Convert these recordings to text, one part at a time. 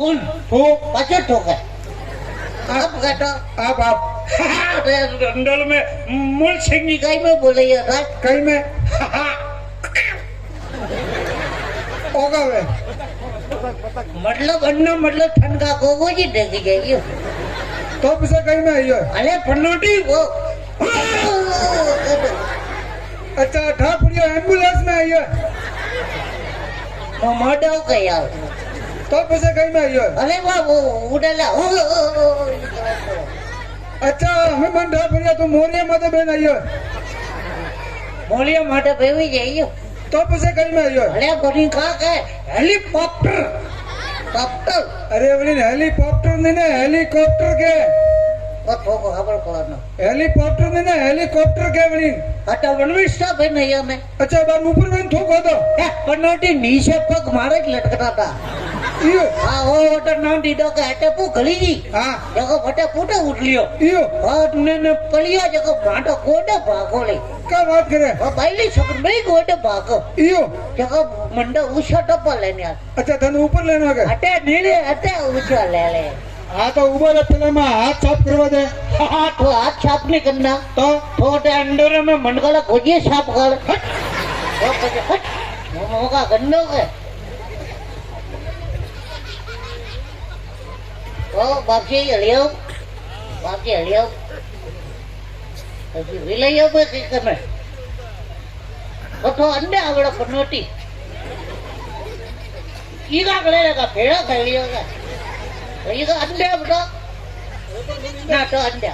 कौन तो पाछो ठोका आप काटो आप अरे रंडोल में मूल सिंह गाय में बोले ये रात कहीं में होगा वे मतलब अन्ना मतलब ठंडा गोगो जी देखी जाएगी तो पिसे कहीं में आई है अरे फन्नोटी वो अच्छा ठाकुरिया एम्बुलेंस में आई है मडो गया तो पिसे कहीं में आई है अरे वाह वो उड़ेला अच्छा हमें मन ठाकुरिया तो मोरिया मत बेन आई है मोलिया माटे बेवी जाइयो तो पिसे कहीं में आई है अरे बनी कहा के हेलीकॉप्टर कॉप्टर अरे बोली हेलीकॉप्टर नहीं ना हेलीकॉप्टर के वो ठोको खबर पड़ा ना हेलीकॉप्टर नहीं ना हेलीकॉप्टर के बोली हटा वनविष्टा पे नहीं हमें अच्छा बार ऊपर में ठोको तो पन्नोटी नीचे पग मारे ज लटकता था इयो हाँ वो वोटर ना दीदो के हटे पू गली जी हाँ जगह फटे फूटे उठ लियो इयो हाँ तुमने पलिया जगह भाटो गोटे भागो ले क्या बात करे वो बाइली सकन नहीं गोटे भागो इयो जगह मंडा ऊंचा टप्पा लेने आ अच्छा धन ऊपर लेना के हटे नीले हटे ऊंचा ले ले हाँ तो ऊपर पेला में हाथ साफ करवा दे हाँ तो हाथ छाप नहीं करना तो थोड़े अंडोरे में मनगला खोजिए छाप कर हट वो खोजे हट मोमो का गन्नो के ओ बापजी हलियो अभी विलयो पे की करने तो अंडे आवड़ा पन्नोटी ईगा करे लगा फेड़ा कर लियो का ईगा अंडे बड़ा ना तो अंडे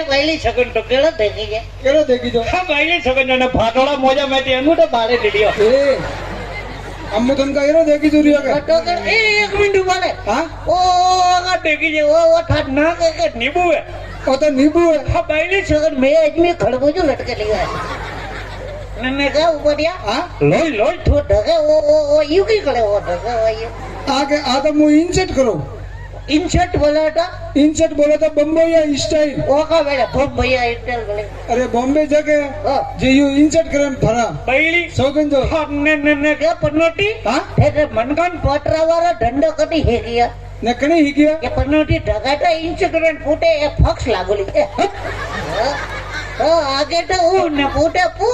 पहली छगन तो केड़ा देखी है केड़ा देखी तो हाँ पहली छगन ने फाटोड़ा मोजा में ते अंगूठा बारे दियो ए अम्मू तुम का केड़ा देखी दूरिया का तो कर एक मिनट वाले हाँ ओ का देखी जे वो ठाट ना के नींबू है वो तो नींबू है हाँ पहली छगन में आदमी खड़बूजो लटके लिया है नन्हे का ऊपर या हाँ लोई तो ढके वो यू की करे वो ढके वो ये आगे आधा मुंह इंसर्ट करो इंसर्ट बोला था इंसर्ट बोला तो बम्बई स्टाइल वो का बेटा बहुत भैया इंटेल बोले अरे बॉम्बे जगह हाँ जे यू इंसर्ट करे फरा पहली सौगन जो ने क्या पन्नोटी हाँ तेरे मनगन पटरा वाला डंडा कटी है गया नकनी ही किया ये पन्नोटी ढगाटा इंसिडेंट फूटे ये फक्स लागोली तो आगे तो वो न फूटे पू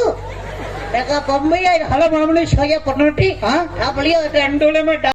नका बम्बई हला मामले छोया पन्नोटी हाँ आप लियो अंडोले में